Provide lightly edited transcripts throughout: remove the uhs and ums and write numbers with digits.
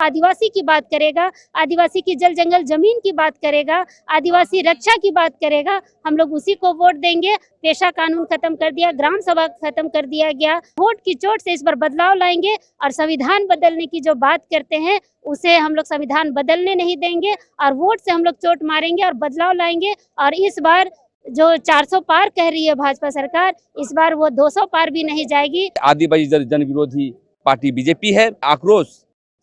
आदिवासी की बात करेगा, आदिवासी की जल जंगल जमीन की बात करेगा, आदिवासी रक्षा की बात करेगा, हम लोग उसी को वोट देंगे। पेशा कानून खत्म कर दिया, ग्राम सभा खत्म कर दिया गया, वोट की चोट से इस पर बदलाव लाएंगे और संविधान बदलने की जो बात करते हैं उसे हम लोग संविधान बदलने नहीं देंगे और वोट से हम लोग चोट मारेंगे और बदलाव लाएंगे। और इस बार जो 400 पार कह रही है भाजपा सरकार, इस बार वो 200 पार भी नहीं जाएगी। आदिवासी जन विरोधी पार्टी बीजेपी है। आक्रोश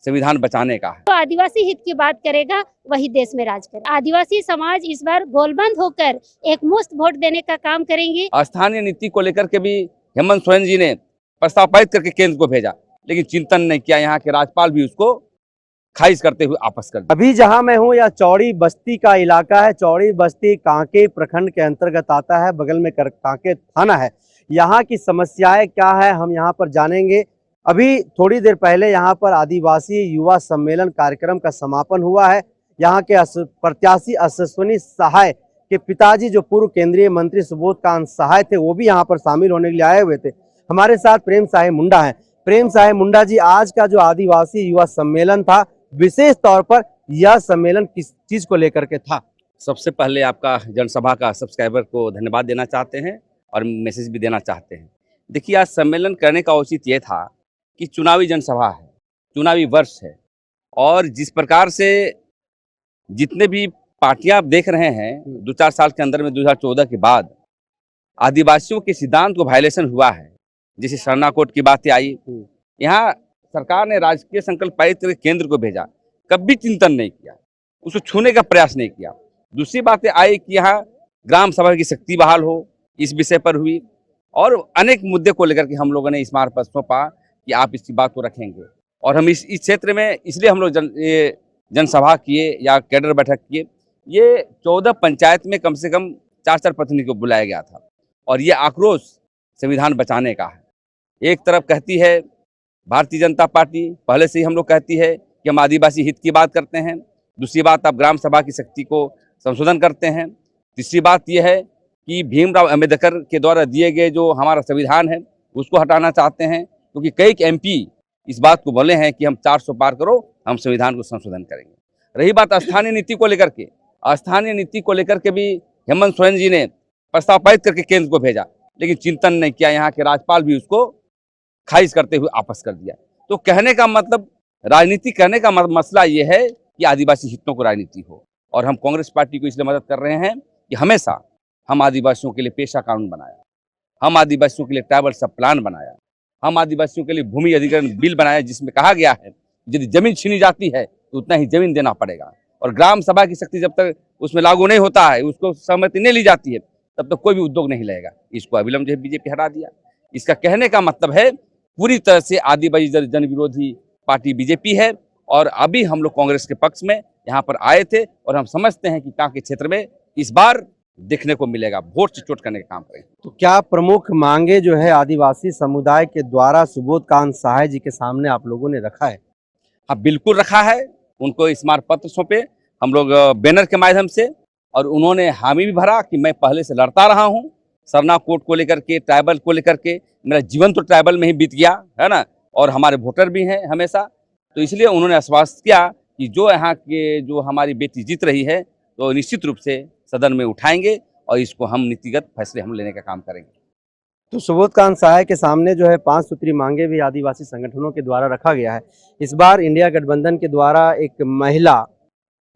संविधान बचाने का है। तो आदिवासी हित की बात करेगा वही देश में राज करे। आदिवासी समाज इस बार गोलबंद होकर एक मुफ्त वोट देने का काम करेंगे। स्थानीय नीति को लेकर के भी हेमंत सोरेन जी ने प्रस्ताव पारित करके केंद्र को भेजा, लेकिन चिंतन नहीं किया। यहाँ के राज्यपाल भी उसको खारिज करते हुए वापस कर दिया। अभी जहां मैं हूं यह चौड़ी बस्ती का इलाका है। चौड़ी बस्ती कांके प्रखंड के अंतर्गत आता है, बगल में कांके थाना है। यहाँ की समस्याएं क्या है हम यहाँ पर जानेंगे। अभी थोड़ी देर पहले यहाँ पर आदिवासी युवा सम्मेलन कार्यक्रम का समापन हुआ है। यहाँ के प्रत्याशी अश्विनी सहाय के पिताजी जो पूर्व केंद्रीय मंत्री सुबोध कांत सहाय थे, वो भी यहाँ पर शामिल होने के लिए आए हुए थे। हमारे साथ प्रेम साहे मुंडा है। प्रेम साहे मुंडा जी, आज का जो आदिवासी युवा सम्मेलन था, विशेष तौर पर यह सम्मेलन किस चीज को लेकर के था? सबसे पहले आपका जनसभा का सब्सक्राइबर को धन्यवाद देना चाहते हैं और मैसेज भी देना चाहते हैं। देखिए, आज सम्मेलन करने का औचित्य ये था कि चुनावी जनसभा है, चुनावी वर्ष है, और जिस प्रकार से जितने भी पार्टियां आप देख रहे हैं 2-4 साल के अंदर में 2014 के बाद आदिवासियों के सिद्धांत को वायलेशन हुआ है। जैसे सरना कोड की बातें आई, यहाँ सरकार ने राजकीय संकल्प पारित करके केंद्र को भेजा, कभी चिंतन नहीं किया, उसको छूने का प्रयास नहीं किया। दूसरी बातें आई कि यहाँ ग्राम सभा की शक्ति बहाल हो, इस विषय पर हुई, और अनेक मुद्दे को लेकर के हम लोगों ने स्मारक पर सौंपा कि आप इसकी बात को रखेंगे। और हम इस क्षेत्र में इसलिए हम लोग जनसभा किए या कैडर बैठक किए। ये 14 पंचायत में कम से कम 4-4 प्रतिनिधि को बुलाया गया था, और ये आक्रोश संविधान बचाने का है। एक तरफ कहती है भारतीय जनता पार्टी, पहले से ही हम लोग कहती है कि हम आदिवासी हित की बात करते हैं। दूसरी बात, आप ग्राम सभा की शक्ति को संशोधन करते हैं। तीसरी बात यह है कि भीमराव अंबेडकर के द्वारा दिए गए जो हमारा संविधान है उसको हटाना चाहते हैं, क्योंकि कई एमपी इस बात को बोले हैं कि हम 400 पार करो, हम संविधान को संशोधन करेंगे। रही बात स्थानीय नीति को लेकर के, स्थानीय नीति को लेकर के भी हेमंत सोरेन जी ने प्रस्ताव पारित करके केंद्र को भेजा, लेकिन चिंतन नहीं किया। यहाँ के राज्यपाल भी उसको खारिज करते हुए वापस कर दिया। तो कहने का मतलब, राजनीति करने का मसला ये है कि आदिवासी हितों को राजनीति हो। और हम कांग्रेस पार्टी को इसलिए मदद कर रहे हैं कि हमेशा हम आदिवासियों के लिए पेशा कानून बनाया, हम आदिवासियों के लिए ट्राइबल सब प्लान बनाया, हम आदिवासियों के लिए भूमि अधिग्रहण बिल बनाया, जिसमें कहा गया है यदि जमीन छीनी जाती है तो उतना ही जमीन देना पड़ेगा। और ग्राम सभा की शक्ति जब तक उसमें लागू नहीं होता है, उसको सहमति नहीं ली जाती है, तब तक कोई भी उद्योग नहीं लगेगा। इसको अविलंब जो है बीजेपी हटा दिया। इसका कहने का मतलब है पूरी तरह से आदिवासी जन विरोधी पार्टी बीजेपी है। और अभी हम लोग कांग्रेस के पक्ष में यहाँ पर आए थे, और हम समझते हैं कि कांके क्षेत्र में इस बार देखने को मिलेगा, वोट से चोट करने का काम करेंगे। तो क्या प्रमुख मांगे जो है आदिवासी समुदाय के द्वारा सुबोध कांत सहाय जी के सामने आप लोगों ने रखा है? हाँ, बिल्कुल रखा है। उनको स्मारक पत्र सौंपे हम लोग बैनर के माध्यम से, और उन्होंने हामी भी भरा कि मैं पहले से लड़ता रहा हूँ सरना कोड को लेकर के, ट्राइबल को लेकर के। मेरा जीवन तो ट्राइबल में ही बीत गया है ना, और हमारे वोटर भी हैं हमेशा। तो इसलिए उन्होंने आश्वस्त किया कि जो यहाँ के जो हमारी बेटी जीत रही है, तो निश्चित रूप से सदन में उठाएंगे और इसको हम नीतिगत फैसले हम लेने का काम करेंगे। तो सुबोध कांत सहाय के सामने जो है 5 सूत्री मांगे भी आदिवासी संगठनों के द्वारा रखा गया है। इस बार इंडिया गठबंधन के द्वारा एक महिला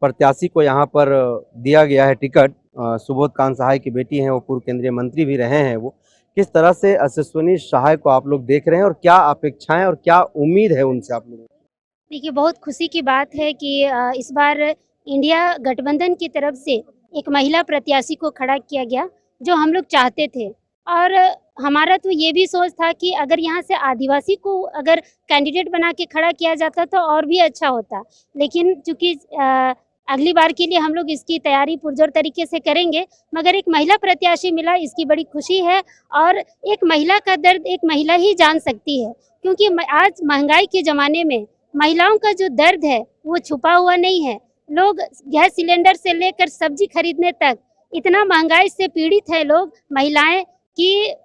प्रत्याशी को यहाँ पर दिया गया है टिकट। सुबोध कांत सहाय की बेटी हैं, वो पूर्व केंद्रीय मंत्री भी रहे हैं। वो किस तरह से अश्विनी सहाय को आप लोग देख रहे हैं, और क्या अपेक्षाएं और क्या उम्मीद है उनसे आप लोगों को? देखिए, बहुत खुशी की बात है कि इस बार इंडिया गठबंधन की तरफ से एक महिला प्रत्याशी को खड़ा किया गया, जो हम लोग चाहते थे। और हमारा तो ये भी सोच था कि अगर यहाँ से आदिवासी को अगर कैंडिडेट बना के खड़ा किया जाता तो और भी अच्छा होता। लेकिन चूंकि अगली बार के लिए हम लोग इसकी तैयारी पुरजोर तरीके से करेंगे, मगर एक महिला प्रत्याशी मिला, इसकी बड़ी खुशी है। और एक महिला का दर्द एक महिला ही जान सकती है, क्योंकि आज महंगाई के ज़माने में महिलाओं का जो दर्द है वो छुपा हुआ नहीं है। लोग गैस सिलेंडर से लेकर सब्जी खरीदने तक इतना महंगाई से पीड़ित है लोग, महिलाएं, कि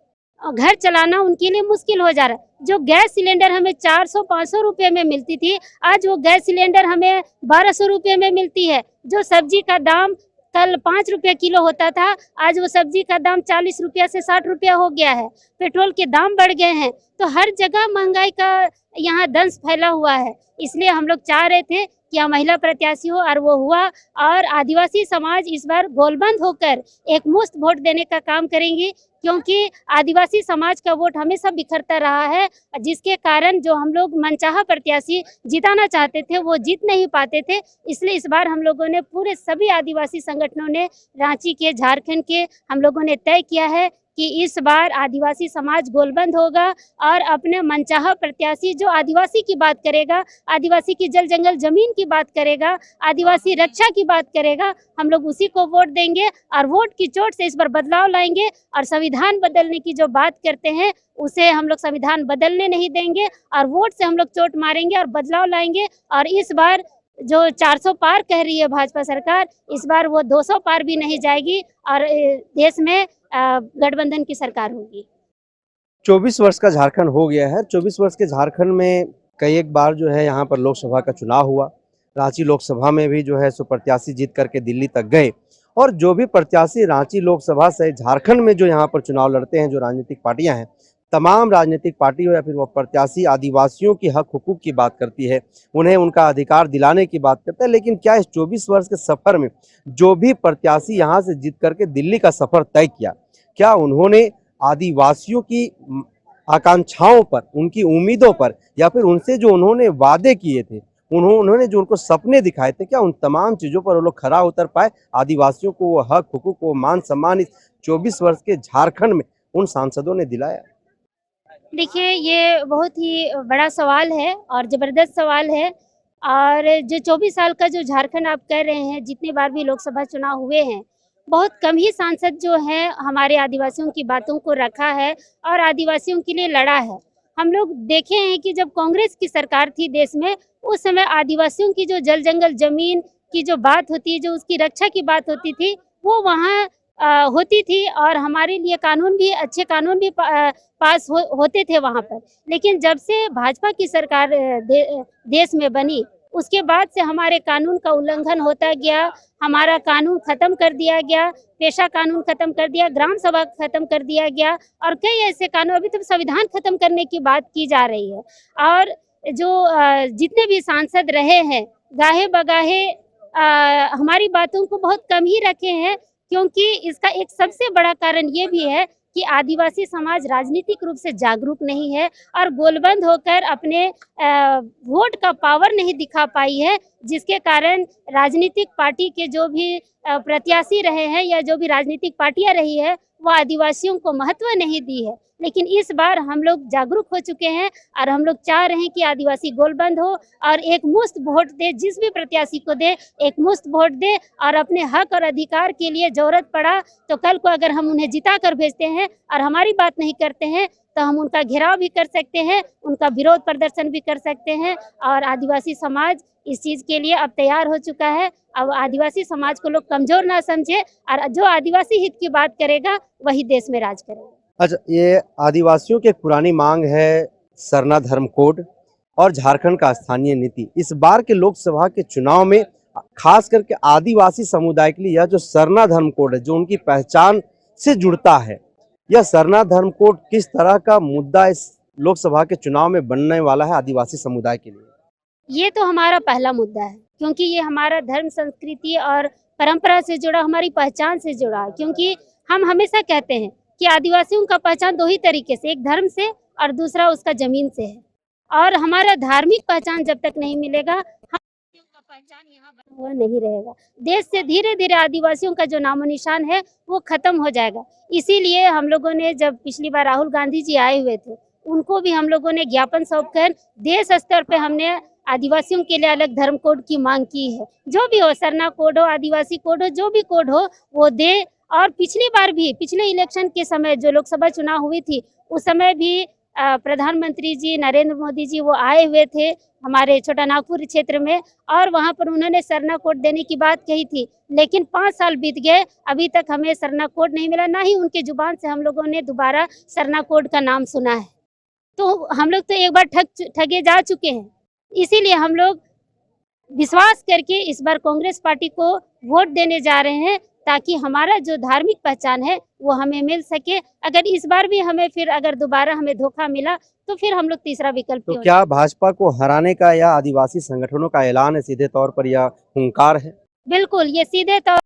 घर चलाना उनके लिए मुश्किल हो जा रहा है। जो गैस सिलेंडर हमें 400-500 रुपये में मिलती थी, आज वो गैस सिलेंडर हमें 1200 रुपये में मिलती है। जो सब्जी का दाम कल 5 रुपये किलो होता था, आज वो सब्जी का दाम 40 रुपया से 60 रुपया हो गया है। पेट्रोल के दाम बढ़ गए हैं, तो हर जगह महंगाई का यहाँ दंश फैला हुआ है। इसलिए हम लोग चाह रहे थे कि यहाँ महिला प्रत्याशी हो, और वो हुआ। और आदिवासी समाज इस बार गोलबंद होकर एक मुश्त वोट देने का काम करेंगी, क्योंकि आदिवासी समाज का वोट हमेशा बिखरता रहा है, जिसके कारण जो हम लोग मनचाहा प्रत्याशी जिताना चाहते थे वो जीत नहीं पाते थे। इसलिए इस बार हम लोगों ने पूरे सभी आदिवासी संगठनों ने, रांची के, झारखंड के, हम लोगों ने तय किया है कि इस बार आदिवासी समाज गोलबंद होगा और अपने मनचाहा प्रत्याशी जो आदिवासी की बात करेगा, आदिवासी की जल जंगल जमीन की बात करेगा, आदिवासी रक्षा की बात करेगा, हम लोग उसी को वोट देंगे। और वोट की चोट से इस बार बदलाव लाएंगे, और संविधान बदलने की जो बात करते हैं उसे हम लोग संविधान बदलने नहीं देंगे, और वोट से हम लोग चोट मारेंगे और बदलाव लाएंगे। और इस बार जो 400 पार कह रही है भाजपा सरकार, इस बार वो 200 पार भी नहीं जाएगी, और देश में गठबंधन की सरकार होगी। 24 वर्ष का झारखंड हो गया है। 24 वर्ष के झारखंड में कई एक बार जो है यहाँ पर लोकसभा का चुनाव हुआ। रांची लोकसभा में भी जो है सो प्रत्याशी जीत करके दिल्ली तक गए, और जो भी प्रत्याशी रांची लोकसभा से झारखंड में जो यहाँ पर चुनाव लड़ते हैं, जो राजनीतिक पार्टियां हैं, तमाम राजनीतिक पार्टी हो या फिर वो प्रत्याशी आदिवासियों की हक हुकूक की बात करती है, उन्हें उनका अधिकार दिलाने की बात करता है। लेकिन क्या इस 24 वर्ष के सफर में जो भी प्रत्याशी यहाँ से जीत करके दिल्ली का सफर तय किया, क्या उन्होंने आदिवासियों की आकांक्षाओं पर, उनकी उम्मीदों पर, या फिर उनसे जो उन्होंने वादे किए थे, उन्होंने जो उनको सपने दिखाए थे, क्या उन तमाम चीज़ों पर वो लोग खरा उतर पाए? आदिवासियों को वो हक हुकूक, वो मान सम्मान इस 24 वर्ष के झारखंड में उन सांसदों ने दिलाया? देखिए, ये बहुत ही बड़ा सवाल है और ज़बरदस्त सवाल है। और जो 24 साल का जो झारखंड आप कह रहे हैं, जितनी बार भी लोकसभा चुनाव हुए हैं, बहुत कम ही सांसद जो हैं हमारे आदिवासियों की बातों को रखा है और आदिवासियों के लिए लड़ा है। हम लोग देखे हैं कि जब कांग्रेस की सरकार थी देश में, उस समय आदिवासियों की जो जल जंगल ज़मीन की जो बात होती है, जो उसकी रक्षा की बात होती थी, वो वहाँ होती थी, और हमारे लिए कानून भी, अच्छे कानून भी पास होते थे वहाँ पर। लेकिन जब से भाजपा की सरकार देश में बनी, उसके बाद से हमारे कानून का उल्लंघन होता गया, हमारा कानून खत्म कर दिया गया, पेशा कानून खत्म कर दिया, ग्राम सभा खत्म कर दिया गया, और कई ऐसे कानून, अभी तो संविधान खत्म करने की बात की जा रही है। और जो जितने भी सांसद रहे हैं, गाहे बगाहे हमारी बातों को बहुत कम ही रखे हैं, क्योंकि इसका एक सबसे बड़ा कारण ये भी है कि आदिवासी समाज राजनीतिक रूप से जागरूक नहीं है और गोलबंद होकर अपने वोट का पावर नहीं दिखा पाई है, जिसके कारण राजनीतिक पार्टी के जो भी प्रत्याशी रहे हैं या जो भी राजनीतिक पार्टियां रही है, वो आदिवासियों को महत्व नहीं दी है। लेकिन इस बार हम लोग जागरूक हो चुके हैं और हम लोग चाह रहे हैं कि आदिवासी गोलबंद हो और एक मुश्त वोट दे, जिस भी प्रत्याशी को दे एक मुश्त वोट दे, और अपने हक और अधिकार के लिए जरूरत पड़ा तो कल को अगर हम उन्हें जिता कर भेजते हैं और हमारी बात नहीं करते हैं, तो हम उनका घेराव भी कर सकते हैं, उनका विरोध प्रदर्शन भी कर सकते हैं। और आदिवासी समाज इस चीज़ के लिए अब तैयार हो चुका है। अब आदिवासी समाज को लोग कमज़ोर ना समझे, और जो आदिवासी हित की बात करेगा वही देश में राज करेगा। अच्छा, ये आदिवासियों की एक पुरानी मांग है सरना धर्म कोड और झारखंड का स्थानीय नीति। इस बार के लोकसभा के चुनाव में खास करके आदिवासी समुदाय के लिए यह जो सरना धर्म कोड है, जो उनकी पहचान से जुड़ता है, यह सरना धर्म कोड किस तरह का मुद्दा इस लोकसभा के चुनाव में बनने वाला है आदिवासी समुदाय के लिए? ये तो हमारा पहला मुद्दा है, क्योंकि ये हमारा धर्म, संस्कृति और परंपरा से जुड़ा, हमारी पहचान से जुड़ा है। क्योंकि हम हमेशा कहते हैं कि आदिवासियों का पहचान दो ही तरीके से, एक धर्म से और दूसरा उसका जमीन से है। और हमारा धार्मिक पहचान जब तक नहीं मिलेगा, हम का पहचान यहाँ बना हुआ नहीं रहेगा। देश से धीरे धीरे आदिवासियों का जो नामो निशान है वो खत्म हो जाएगा। इसीलिए हम लोगों ने, जब पिछली बार राहुल गांधी जी आए हुए थे, उनको भी हम लोगों ने ज्ञापन सौंपकर देश स्तर पे हमने आदिवासियों के लिए अलग धर्म कोड की मांग की है। जो भी हो, सरना कोड हो, आदिवासी कोड हो, जो भी कोड हो वो दे। और पिछली बार भी, पिछले इलेक्शन के समय जो लोकसभा चुनाव हुई थी, उस समय भी प्रधानमंत्री जी नरेंद्र मोदी जी वो आए हुए थे हमारे छोटा नागपुर क्षेत्र में, और वहाँ पर उन्होंने सरना कोड देने की बात कही थी। लेकिन 5 साल बीत गए, अभी तक हमें सरना कोड नहीं मिला, ना ही उनके जुबान से हम लोगों ने दोबारा सरना कोड का नाम सुना है। तो हम लोग तो एक बार ठगे जा चुके हैं। इसीलिए हम लोग विश्वास करके इस बार कांग्रेस पार्टी को वोट देने जा रहे हैं, ताकि हमारा जो धार्मिक पहचान है वो हमें मिल सके। अगर इस बार भी हमें फिर अगर दोबारा हमें धोखा मिला तो फिर हम लोग तीसरा विकल्प तो चुनेंगे। क्या भाजपा को हराने का या आदिवासी संगठनों का ऐलान है, सीधे तौर पर यह हुंकार है? बिल्कुल, ये सीधे तौर